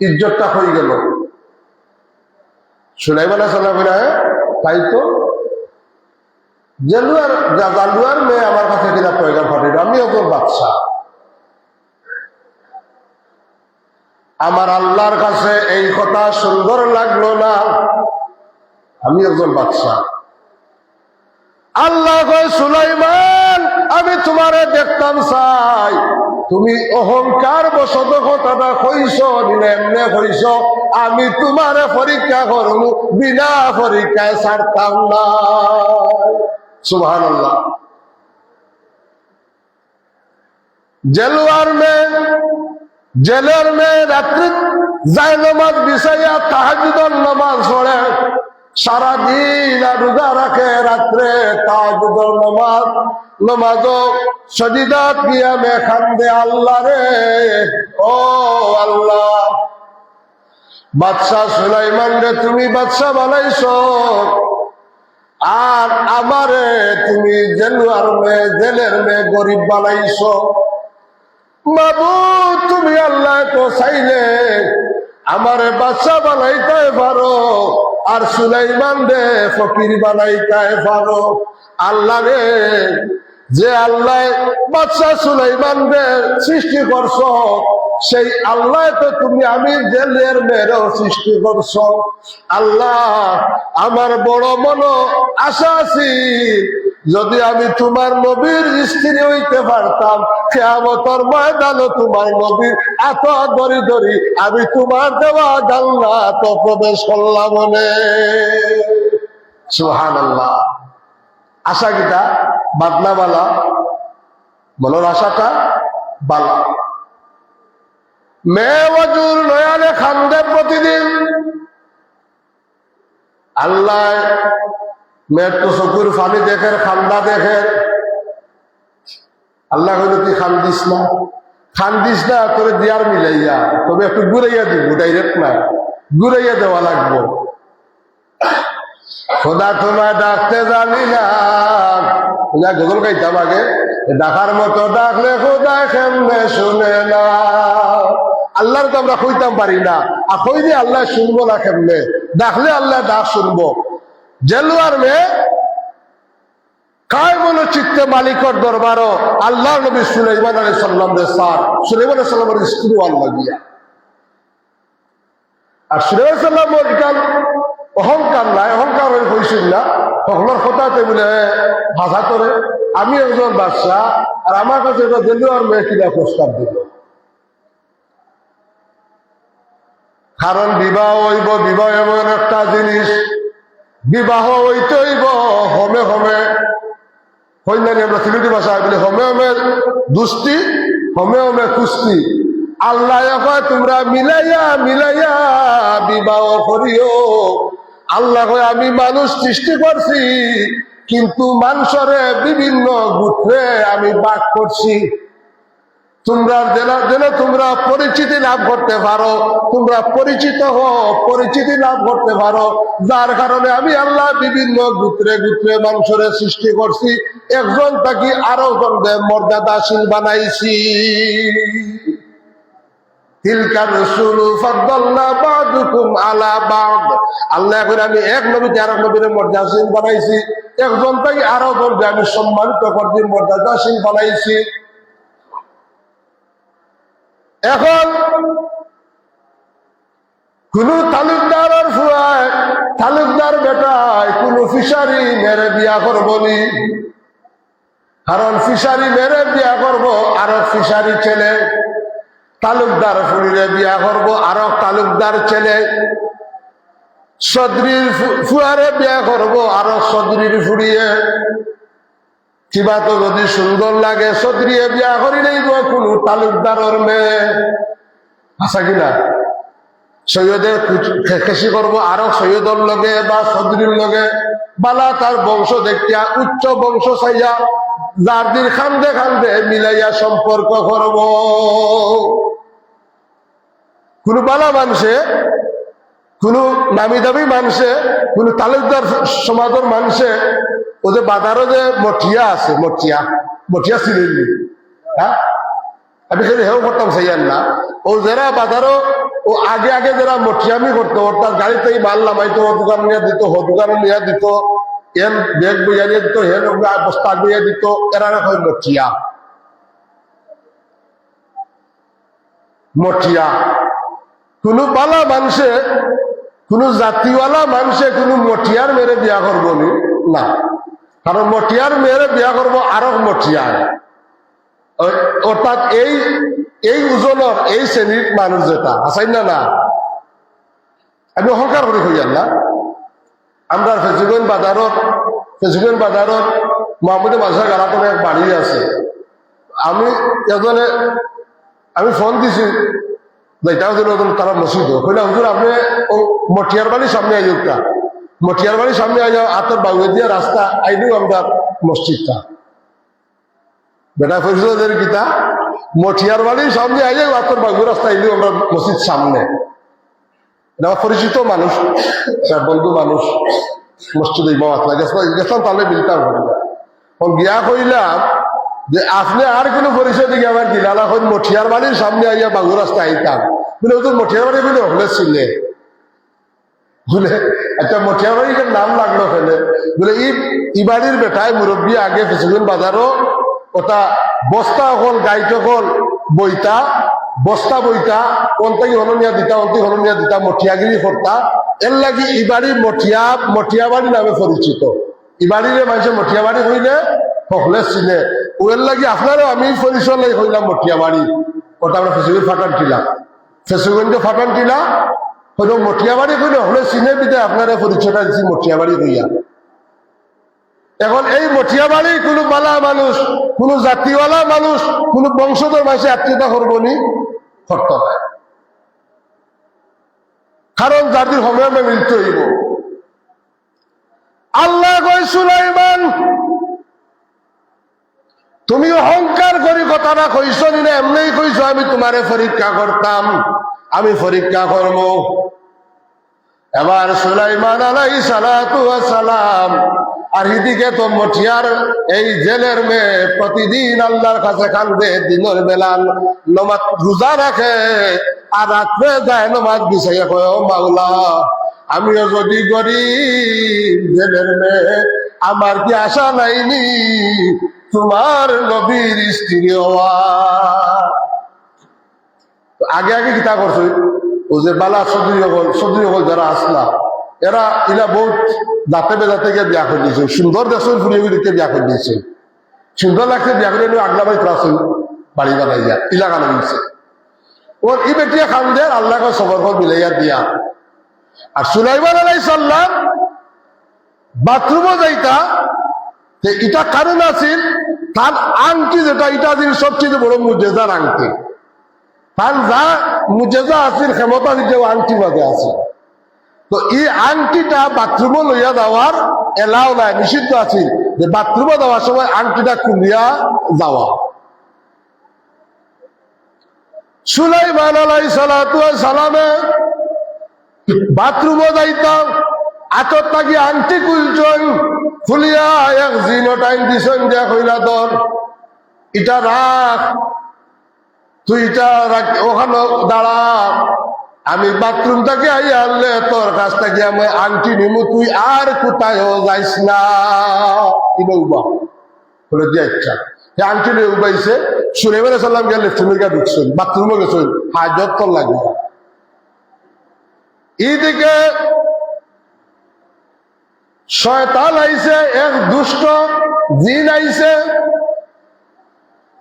ইজ্জতটা হয়ে গেল। সুলাইমান আলাইহিস সালাম তাই তো জালুয়ার মেয়ে আমার কাছে কিনা পয়গাম পাঠাইল, আমি একজন বাদশা, আমার আল্লাহর কাছে এই কথা সুন্দর লাগলো না, আমি একজন বাদশা। আল্লাহ কয় সুলাইমান আমি তোমারে দেখতাম চাই, তুমি অহংকার বশত কথাটা কইছ, এমনে কইছ, আমি তোমারে পরীক্ষা করবো, বিনা পরীক্ষায় ছাড়তাম না। সুবহানাল্লাহ। জেলের মেয়ে রাত্রি যায় নামাজ বিছাইয়া তাহাজ্জুদের নামাজ পড়ে, সারাদিন রোজা রাখে, রাত্রে তাহাজ্জুদের নামাজ সজিদাত কিয়ামে কান্দে, আল্লাহ রে ও আল্লাহ, বাদশা সুলাইমান রে তুমি বাদশা বানাইছো, আর আমারে তুমি জেলের মেয়ে গরিব বানাইছো। মাবুদ তুমি আল্লাহ তো চাইলে আমারে বাদশা বানাইতে পারো, আর সুলাইমান রে ফকির বানাইতে পারো। আল্লাহ রে, যে আল্লাহ বাদশা সুলাইমান রে সৃষ্টি করছো, সেই আল্লাহ তো তুমি আমি জেলের মেয়েরও সৃষ্টি করছো। আল্লাহ আমার বড় মনো আশা আছে, যদি আমি তোমার নবীর স্ত্রী হইতে পারতাম, কিয়ামতের ময়দানে তোমার নবীর এত ধরি ধরি আমি তোমার দেওয়া জান্নাত প্রবেশ করলাম বলে। সুবহানাল্লাহ। আশা কিটা বাদনা বালা, মনের আশাটা বালা। মেয়ে ওজুর নয়ালে খান্দে প্রতিদিন। আল্লাহ মেয়ের তো চকুর ফানি দেখে, খান্দা দেখে। আল্লাহ কইল তুই খান্দিস না তোরে দিয়ার মিলাইয়া, তবে একটু ঘুরাইয়া দিব, ডাইরেক্ট না, ঘুরাইয়া দেওয়া লাগবো। খোদা তোমায় ডাকতে জানি না, গজল গাইতাম আগে, ডাকার মতো ডাকলে খোদা কেমনে শুনে না। আল্লাহর তো আমরা কইতাম পারি না, আর কই দিয়ে আল্লাহ শুনবো না কেমনে? ডাকলে আল্লাহ ডাক শুনবো। জেলুয়ার মেয়ে কায় মনো চিত্তে মালিকর দরবারও আল্লাহ নবী সুলাইমান আলাইহিস সালাম রে স্যার, সুলাইমান আলাইহিস সালামের স্ত্রী আল্লাহ গিয়া। আর সুলাইমান সাল্লামের গান অহংকার নাই, অহংকার হয়ে কইছিল না, সকলের কথাতে বলে ভাষা করে আমি একজন বাদশাহ, আর আমার কাছে এটা জেলুয়ার মেয়ে কিনা প্রস্তাব দিল। কারণ বিবাহ হইব, বিবাহ এমন একটা জিনিস, বিবাহ হইতে হইব হমে হমে। হইনানি আমরা সিলেটি ভাষায় বলি হমে হমে দুস্তি, হমে হমে কুস্তি। আল্লাহ কয় তোমরা মিলাইয়া মিলাইয়া বিবাহ করিও। আল্লাহ কয় আমি মানুষ সৃষ্টি করছি, কিন্তু মানুষরে বিভিন্ন গোত্রে আমি ভাগ করছি। তোমরা যেন তোমরা পরিচিতি লাভ করতে পারো, তোমরা পরিচিত হও, পরিচিতি লাভ করতে পারো, যার কারণে আমি আল্লাহ বিভিন্ন গোত্রে গোত্রে মানুষের সৃষ্টি করছি, একজন তাকে আরো জনকে মর্যাদাশীল বানাইছি। তিলকা রাসূলু ফাদ্দালনা বা'দুকুম আলা বা'দ। আল্লাহ এখন আমি এক নবীকে আরেক নবীর মর্যাদাশীল বানাইছি, একজন তাকে আরো জনকে আমি সম্মানিত করছি, মর্যাদাশীল বানাইছি। এখন কোন তালুকদারের ফুয়ায়, তালুকদার বেটায় কোন ফিশারি মেরে বিয়া করবনি, কারণ ফিশারি মেরে বিয়া করব আরো ফিশারি ছেলে, তালুকদার ফুড়িরে বিয়া করব আরো তালুকদার ছেলে, সদরির ফুয়ারে বিয়া করব আরো সদরির ফুড়িয়ে। কিবা তো যদি সুন্দর লাগে সদরিয়ে বিয়া করি নেইব কোন তালুকদারের মেয়ে, আশা কিনা সৈয়দের খেসি করবো আরো সৈয়দর লগে বা সদরির লগে, বালা তার বংশ দেখিয়া উচ্চ বংশ চাইয়া যার দিন খান্দে খান্দে মিলাইয়া সম্পর্ক করব। কোন বালা মানুষে, কোন নামি দামি মানুষে, কোন তালুকদার সমাজের মানুষে ওদের বাজারও যে মঠিয়া আছে, মঠিয়া ছিলেন, হ্যাঁ আমি সেটা হেও করতাম সেইয়ার না। ও যারা বাজারও ও আগে আগে যারা মঠিয়ামি করতো, অর্থাৎ গাড়িতেই মাল নামাইতো, ও দোকান নিয়ে দিত, ও দোকানে নিয়ে দিত, এন ব্যাগ বইয়া নিয়ে দিত, হেন বস্তা বইয়া দিত, এরা হয় মঠিয়া। মঠিয়া কোন বালা মানুষে, কোন জাতিওয়ালা মানুষে কোন মঠিয়ার মেরে বিয়া করবো না, কারণ মঠিয়ার মেয়েরে বিয়া করবো আরো মঠিয়ার, অর্থাৎ এই ওজনের এই শ্রেণীর মানুষ যেটা আসাই না। না আমি অহংকার করে হইয়ার না। আমরা ফেসুগঞ্জ বাজারত মোহাম্মদ মাঝার গালাতনে এক বাড়ি আছে। আমি ফোন দিছি তারা মসজিদ কইলা হুজুর আপনি ও মঠিয়ার বাড়ির সামনে আইকা, মঠিয়ার বাড়ির সামনে আইয়া আতর বাউে দিয়া রাস্তা আইলেও আমরা মসজিদটা বেটা ফরিদের গীতা মঠিয়ার বাড়ির সামনে আইলে আতর বাউে রাস্তা আইলেও আমরা মসজিদ সামনে। এটা পরিচিত মানুষ, বন্ধু মানুষ, মসজিদ গেছিলাম তাহলে মিলতাম গিয়া কইলাম যে আপনি আর কোনো পরিচয় দিকে আমার দিলালা হন মঠিয়ার বাড়ির সামনে আইয়া বাংলা রাস্তা আইতাম বলে ওদের মঠিয়ার বাড়ি বলে হলে ছিলে বলে একটা মঠিয়ার বাড়ির নাম লাগলো ফেলে বলে ই বাড়ির বেটায় মুরব্বী আগে ফেসুলেন বাজারও ওটা বস্তা হল গাইতে হল বইতা বস্তা বইতা অন্তকে হলনিয়া দিতা অন্তি হলনিয়া দিতা মঠিয়াগিরি করতা এর লাগি ইবাড়ি মঠিয়া বাড়ি নামে পরিচিত। ইবাড়িরে মানুষের মঠিয়া বাড়ি হইলে সকলে চিনে। ওর লাগি আপনারও আমি পরিচয় লাগি হইলাম মঠিয়া বাড়ি, ওটা আমরা ফেসবুকে ফাটান টিলা, ফেসবুকে ফাটান টিলা হইল মঠিয়া বাড়ি হইলে হলে চিনে দিতে আপনারা পরিচয়টা দিচ্ছি মঠিয়া বাড়ি হইয়া। এখন এই মঠিয়া বাড়ি কোনো মালা মানুষ, কোনো জাতিওয়ালা মানুষ, কোনো বংশধর মানুষে আত্মীয়তা করবো নি, করত না। কারণ যাদের সময় মিলতে হইব। আল্লাহ কই সুলাইমান তুমি অহংকার করি কথাটা কইস নি না, এমনি কইস আমি তোমারে পরীক্ষা করতাম, আমি পরীক্ষা করব। এবার সুলাইমান আলাইহিস সালাতু ওয়াস সালাম আর এদিকে তো মঠিয়ার এই জেলের মেয়ে প্রতিদিন আল্লাহর কাছে কান্দে, দিনের বেলা নমাজ রোজা রাখে আর রাত্রে যায় নমাজ বিছাইয়া কয় ও মাওলা আমিও যদি গরিব জেলের মেয়ে, আমার কি আশা নাইনি তোমার নবীর স্ত্রী হওয়া। আগে আগে কিতা করছে ও যে বালা সদরী হল যারা আসলা এরা ইলা বহুত দাঁতে বেজাতে গিয়ে বিয়া করে দিয়েছে, সুন্দর দেখছেন ফুরিয়ে ফুরিকে বিয়া করে দিয়েছে, সুন্দর লাগছে বিয়া করে আগলা বাড়ি আসেন বাড়ি বানাই যা ইলা গানা দিচ্ছে ওর ই বেটিয়া খান দেয় আল্লাহকে সবর মিলাইয়া দিয়া। আর সুলাইমান আলাইহিস সালাম বাথরুমও যাইতা এটা কারণ আছিল তার আংটি যেটা এটা জিনিস সবচেয়ে বড় মুজেজার আংটি, তার যা মুজেজা আছিল ক্ষমতা দিতে আংটি মাঝে আছে। তো এই আংটিটা বাথরুমে লইয়া যাওয়ার এলাও নাই, নিষিদ্ধ আছে যে বাথরুমে যাওয়ার সময় আংটিটা খুলিয়া যাওয়া। সুলাইমান আলাইহিস সালাতু ওয়াস সালামে বাথরুমে যাইতাম আতর থাকি আংটি খুলছেন, খুলিয়া এক জিনো টাইম দিছেন দিয়া কইলা তোর এটা রাখ, তুই এটা রাখ ওখানে দাঁড়া, আমি বাথরুম থেকে আইয়া আনলে তোর কাছ থেকে আমি আংটি নিমু, তুই আর কোথায় যাইস না। বলে দিয়ে ইচ্ছা আংটি নিয়ে উবাইছে। সুলাইমান আলাইহিস সালাম গেলে লেফটিনে ঢুকছেন, বাথরুমে গেছেন, হাজত তোর লাগবে। এইদিকে শয়তান আইছে, এক দুষ্ট জিন আইছে,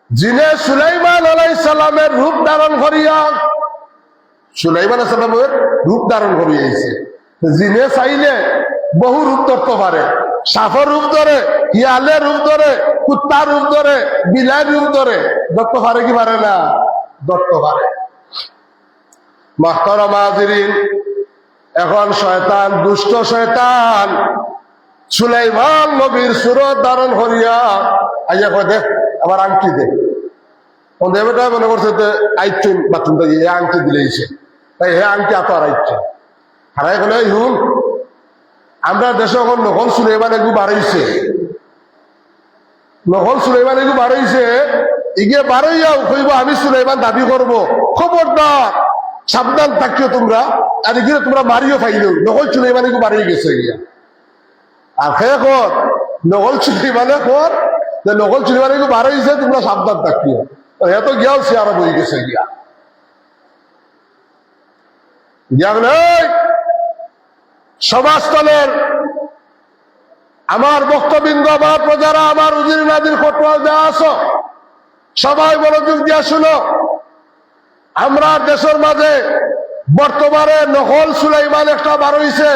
জিনে সুলাইমান আলাইহিস সালামের রূপ ধারণ করিয়া সুলাইমান আলাইহিস সালামের রূপ ধারণ করিয়াছে। জিনে চাইলে বহু রূপ ধরতে পারে, সাফের রূপ ধরে, হিয়ালের রূপ ধরে, কুত্তার রূপ ধরে, বিলাইয়ের রূপ ধরে, ধরতে পারে কি পারে না? ধরতে পারে। মুহতারাম হাজিরিন, এখন শয়তান, দুষ্ট শয়তান সুলাইমান নবীর সুরত ধারণ করিয়া আইয়া কয় দেখ আবার আংটি দে। দেবটা মনে করছে আইচুন বাথরুম থেকে এ আংটি দিলেইছে, তাই হে আংটি এত আর আইছে হারাই গেলে হুন আমরা দেশে এখন নকল সুলাইমান এগু বাড়াইছে, নকল সুলাইমান এগু বাড়াইছে, এগিয়ে বাড়াইয়াও কইব আমি সুলাইমান দাবি করব, খবরদার সাবধান থাকিও তোমরা, আর এগিয়ে তোমরা মারিও ফাইলেও নকল সুলাইমান এগু বাড়িয়ে গেছে গিয়া। আর খেয়ে কর নকল সুলাইমানে কর যে নকল সুলাইমান এগু বাড়াইছে তোমরা সাবধান থাকিও, এত গিয়াও সে আরো বই গেছে গিয়া সমাজতলের আমার বক্তবৃন্দ, আমার প্রজারা, আমার উজির নাদির ফটোয়া দেওয়া আছো, সবাই মনোযোগ দিয়া শুনো। আমরা দেশের মাঝে বর্তমানে নকল সুলাইমান একটা বার হইছে,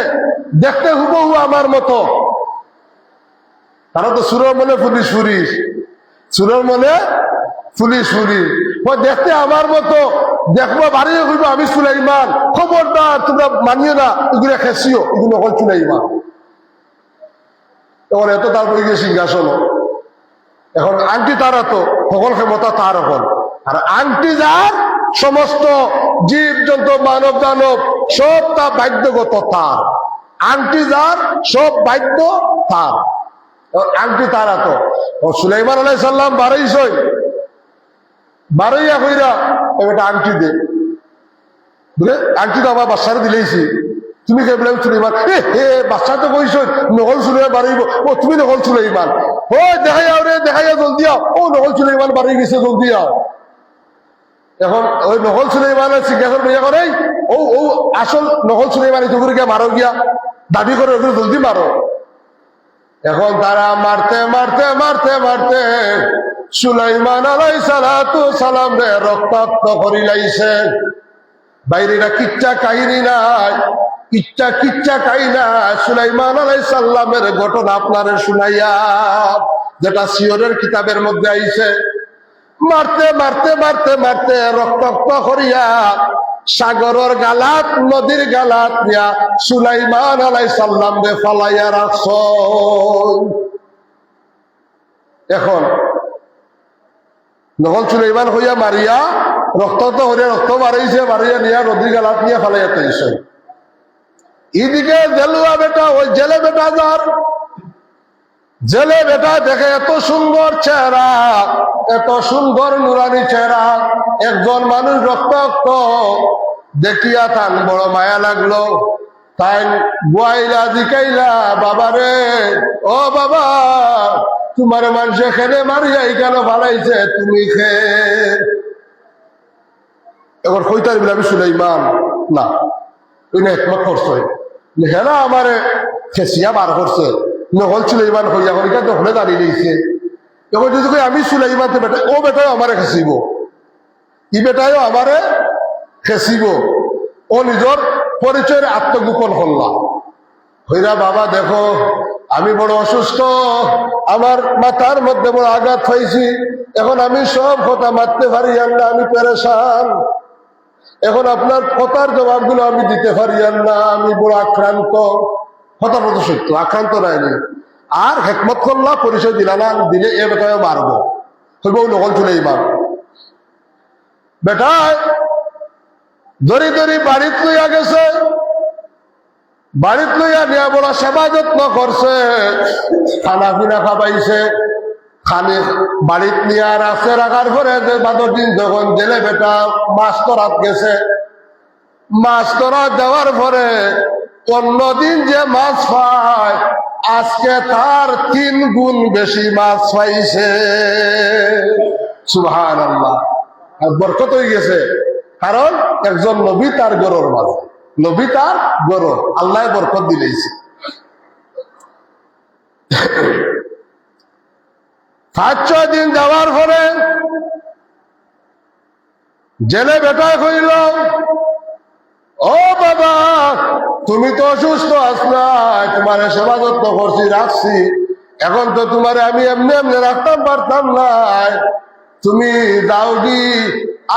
দেখতে হুবহু আমার মতো। তারা তো সুরের মনে পুলিশ ফুরিস, সুরের মনে পুলিশ ফুরিস, দেখতে আমার মতো, দেখবো বাড়িয়ে হইব আমি সুলাইমান, খবরদার তোমরা মানিও না, এগুলো খেসিও, এগুলো নকল সুলাইমান। তখন এত তারপরে গিয়ে সিংহাসন, এখন আংটি তারা তো সকল ক্ষমতা তার এখন, আর আংটি যার সমস্ত জীব জন্তু মানব দানব সব তা বাধ্যগত তার, আংটি যার সব বাধ্য তার, আংটি তারা তো। সুলাইমান আলাইহিস সালাম বাড়াইছই, বাড়াইয়া কইরা এটা আংটি দে, বুঝলে আংটি তো আমার বাচ্চারা দিলেইছি, তুমি কে বলে সুলাইমান, বাচ্চা তো কইছ নকল সুলাইমান বাড়াইব, ও তুমি নকল সুলাইমান, ও দেখাইয়া রে দেখাইয়া জলদি আও, ও নকল সুলাইমান বাড়াই গেছে জলদি আও। এখন ওই নকল সুলাইমানের জিজ্ঞাসা করিয়া করে ও ও আসল নকল সুলাইমান তুমি গিয়া মারো গিয়া দাবি করে ওগুলো জলদি মারো। এখন তারা মারতে মারতে মারতে মারতে সুলাইমান আলাইহিসসালাতু সালাম রে রক্তাক্ত করি লাইছে। বাইরেরা কিচ্ছা কাহিনী নাই, কিচ্ছা কাহিনা সুলাইমান আলাইহিস সালামের ঘটনা আপনারে শুনাইয়া, যেটা সিয়রের কিতাবের মধ্যে আইছে। মারতে মারতে মারতে মারতে রক্তাক্ত করিয়া সাগরের গালাত নদীর গালাত নিয়া সুলাইমান আলাইহিস সালাম রে ফালাইয়া রাখছ। এখন নকল সুলাইমান হইয়া মারিয়া রক্তাক্ত করিয়া রক্ত মারাইছে, মারিয়া নিয়া নদীর গালাত নিয়া ফালাইয়া তাইছে। এদিকে জেলুয়া বেটা, ওই জেলে বেটা যার জেলে বেটা দেখে এত সুন্দর চেহারা, এত সুন্দর নুরানি চেহারা, একজন মানুষ রক্তাক্ত দেখিয়া তান বড় মায়া লাগলো। তাই বুয়াইলা দিকাইলা, বাবারে ও বাবা তোমার মানুষে খেলে মারিয়া কেন ভালাইছে, তুমি খে এবার কইতার বলে আমি সুলাইমান না ওই না একমত করছে হেরা আমারে খেসিয়া বার করছে। নকল সুলাইমান হইয়া হইয়া দখলে দাঁড়িয়ে দিয়েছে। এখন যদি আমি সুলাইমান বেটা, ও বেটাও আমারে খেসিব, ই বেটাও আমারে খেসিব। ও নিজের পরিচয়ের আত্মগোপন করলা। হইরা বাবা দেখো আমি বড় অসুস্থ, আমার মাথার মধ্যে বড় আঘাত হয়েছি, এখন আমি সব কথা মারতে পারি না, আমি পেরেশান। এখন আপনার কথার জবাবগুলো আমি দিতে পারি না, আমি বড় আক্রান্ত। কথা মতো সত্য, আক্রান্ত নাইনি। আর হেকমত করলা পরিচয় দিলা না, দিলে এ বেটায় মারব, হইব নকল সুলাইমান। বেটায় ধরি ধরি বাড়িত লইয়া গেছে, বাড়িত লইয়া নিয়া বড় সেবা যত্ন করছে, খানা পিনা খাবাইছে। খানি বাড়িত নিয়ে রাখছে, রাখার পরে যে বাদর দিন যখন জেলে বেটা মাছ ধরাত গেছে, মাছ ধরা যাওয়ার পরে অন্যদিন যে মাছ পায় আজকে তার 3 গুণ বেশি মাছ পাইছে। সুবহানাল্লাহ। আর বরকত হয়ে গেছে, কারণ একজন নবী তার গরুর মাঝে, নবী তার গরু, আল্লাহ বরকত দিলেছে। 5-6 দিন যাওয়ার পরে জেলে বেটায় হইল, ও বাবা তুমি তো অসুস্থ আসলা, তোমার সেবা যত্ন করছি রাখছি, এখন তো তোমার আমি এমনি এমনি রাখতাম পারতাম না, তুমি যাও কি?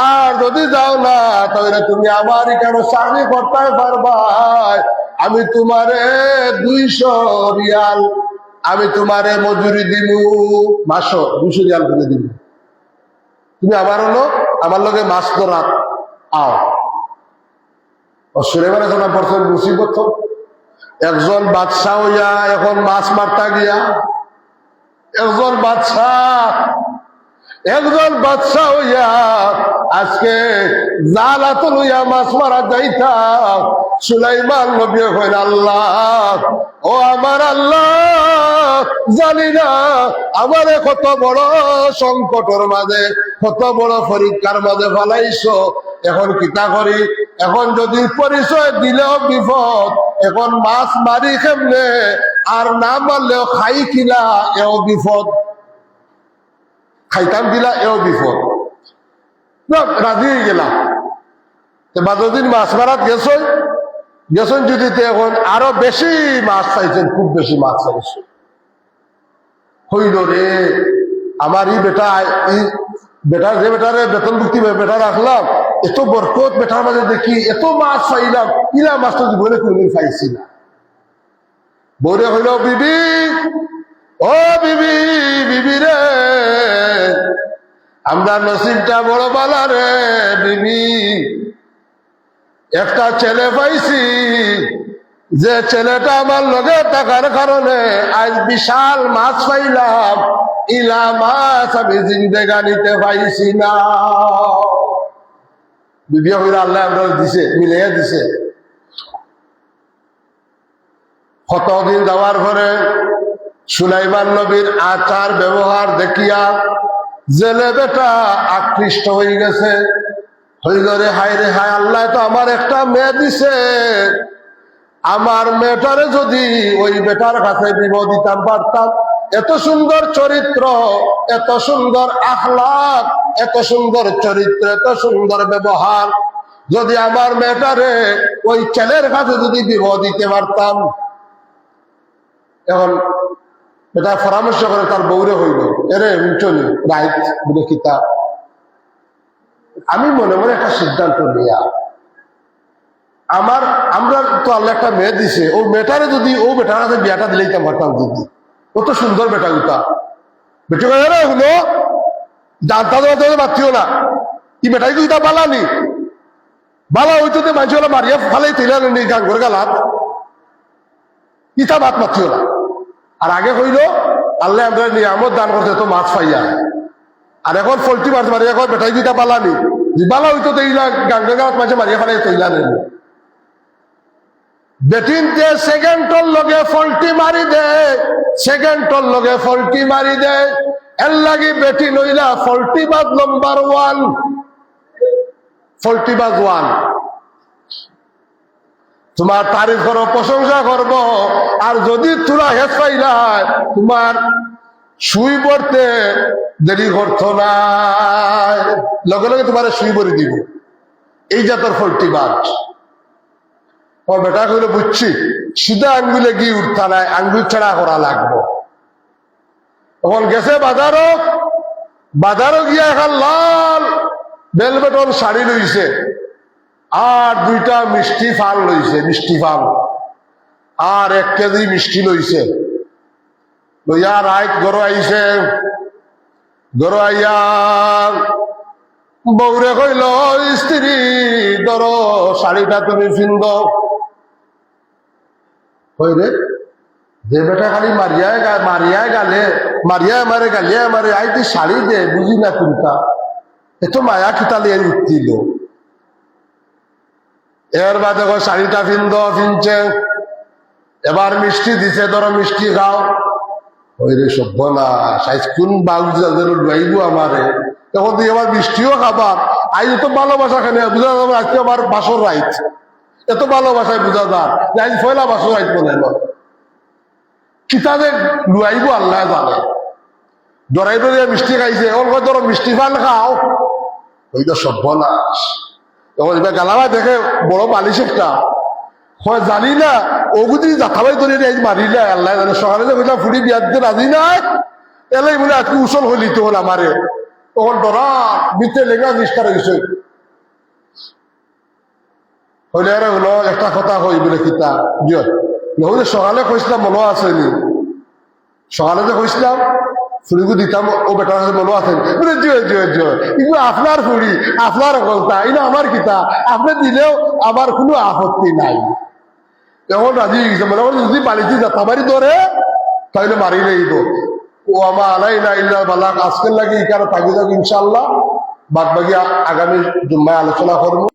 আর যদি যাও না তাহলে তুমি আমারই কেন চাকরি করতে পারবা? আমি তোমারে 200 রিয়াল আমি তোমারে মজুরি দিব, মাস 200 রিয়াল করে দিব, তুমি আমার হলো আমার লগে মাছ ধরা আও। সুলেমান এখন প্রথম মুসিবত, একজন বাদশা হইয়া এখন মাছ মারতা গিয়া, একজন বাদশা হইয়া আজকে জালাত লইয়া মাছ মারা যাইতাম। সুলাইমান নবী কইল, আল্লাহ ও আমার আল্লাহ, জানি না আমারে কত বড় সংকটের মাঝে, কত বড় পরীক্ষার মাঝে ফেলাইছো, এখন কিতা করি? এখন যদি পরিচয় দিলেও বিপদ, এখন মাছ মারি কেমনে, আর না মারলেও খাই কিলা এও বিপদ, খাইতাম দিলা এও বিপদ। রাজি হয়ে গেলাম। বাদদিন মাছ মারাত গেছেন যদি এখন আরো বেশি মাছ চাইছেন, খুব বেশি মাছ চাইছেন। হইল রে আমার ই বেটা, বেটার যে বেটারে বেতন ভুক্তি বেটা রাখলাম, এত বরকত বেটার মাঝে দেখি, এত মাছ পাইলাম, ইলা মাছ তো জীবনে কোনদিন পাইছি না। বৌরে হইল, বিবি ও বিবি, বিবি রে আমরা নসিবটা বড় বালা রে বিবি, একটা ছেলে পাইছি, যে ছেলেটা আমার লগে থাকার কারণে আজ বিশাল মাছ পাইলাম, ইলা মাছ আমি জিন্দেগানিতে পাইছি না। বিবি হইল আল্লাহ আমরা দিছে, মিলাইয়া দিছে। কতদিন যাওয়ার পরে সুলাইমান নবীর আচার ব্যবহার দেখিয়া জেলে বেটা আকৃষ্ট হয়ে গেছে। হইল রে হায় আল্লাহ তো আমার একটা মেয়ে দিছে, আমার মেয়েটারে যদি ওই বেটার কাছে বিবাহ দিতাম পারতাম, এত সুন্দর চরিত্র, এত সুন্দর আখলাক, এত সুন্দর চরিত্র, এত সুন্দর ব্যবহার, যদি আমার মেয়েটারে ওই ছেলের কাছে যদি বিবাহ দিতে পারতাম। এখন এটা পরামর্শ করে তার বউরে হইল, এরে উঠনি রাইট বলে কিতাব। আমি মনে মনে একটা সিদ্ধান্ত নিয়া, আমরা তো আল্লাহ একটা মেয়ে দিছে, ওই মেয়েটারে যদি ও বেটার কাছে বিয়াটা দিলেই পারতাম, দিদি কত সুন্দর বেটা উঠা বেটে হলো জানতা পারতিও না, কি বেটাই তো ইটা বালানি বালা হইতো মানুষ হলো মারিয়া ফালাই তুলে গান করে গেলাম, ইটা ভাত পারতিও না। আর আগে হইল আল্লাহ আমরা নিয়ামত দান করতে তো মাছ পাইয়া, আর এখন ফলটি মাছ মারিয়া কয় বেটাই দুইটা বালানি, বালা হইতো তো এইলা গান করে গেলাম মাঝে মারিয়া ফালাই তৈলা নেই। বেটিনতে সেকেন্ডর লগে ফলটি মারি দে, সেকেন্ডর লগে ফলটি মারি দে, এর লাগি বেটি নইলা ফলটি বাদ নম্বর 1, ফলটি বাদ 1। তোমার তারিফ করো, প্রশংসা করব, আর যদি তোরা হেস পাইলা তোমার শুই পড়তে দেরি করত না, লগে লগে তোমার শুই পড়ে দিব, এই জাতর ফলটি বাদ। ও বেটা কইল বুঝছি, সিধা আঙ্গুলে গিয়ে উঠতা নাই, আঙ্গুল ছাড়া করা লাগবো। তখন গেছে বাজারও গিয়া এখন লাল বেলবেটন শাড়ি লইছে, আর 2টা মিষ্টি ফাল লইছে, মিষ্টি ফাল, আর 1 কেজি মিষ্টি লইছে, লইয়া রাইত গরো আইছে। গরো আইয়া বউরে কইল, স্ত্রী ধরো শাড়িটা তুমি ফিন্দ। কই রে, যে বেটা খালি মারিয়ায় গালিয়া মারে আই তুই শাড়ি দে, বুঝি না কোনটা, এত মায়া কিতালে উঠছিল। এর বাদে শাড়িটা ফিনছে, এবার মিষ্টি দিছে, ধরো মিষ্টি খাও। ওই রে সভ্যনাশ, আজ কোন বাবু আমারে, তখন তুই আবার মিষ্টিও খাবার, আজ তো ভালোবাসা খানে বুঝা যাবে, আজকে আমার বাসর রাইত, এত ভালোবাসায় বুঝা যার আজ পয়লা বাসর রাইত মনে হলো। কিতাবে লুয়াইব আল্লাহ জানে, ডরাই ডরিয়া মিষ্টি খাইছে, অল্প ধরো মিষ্টি ফাল খাও, ওই তো সভ্যনাশ। তখন এবার গালামায় দেখে বড় বালিশ একটা, হয় জানি না ওগুদি যাথাবাই ধরে মারিলে আল্লাহ জানে। সকালে যে বুঝলাম ফুড়ি বিয়ার দিতে রাজি নাই, এলাই বলে আজকে উসল হইলি তো হল আমারে, তখন ডরা বিতে লেগা নিষ্ঠা রয়েছে হইলে হলো একটা কথা হই বলে কিতা যে সকালে কইছিলাম মনে আসেনি, সকালে যে কইছিলাম ফুড়িগু দিতাম, ও বেটার কাছে মনে আছেন বলে এগুলো আপনার ফুড়ি, আপনার গলতা, এটা আমার কিতা, আপনি দিলেও আমার কোনো আপত্তি নাই। এখন রাজি গেছে, মনে করেন যদি বাড়িতে যাতাবাড়ি ধরে তাহলে মারিলেই তো ও আমার আলাই না ইল্লা বালাক। আজকের লাগে এখানে থাকি যাক ইনশাল্লাহ, বাদ বাকি আগামী জুম্মায় আলোচনা করবো।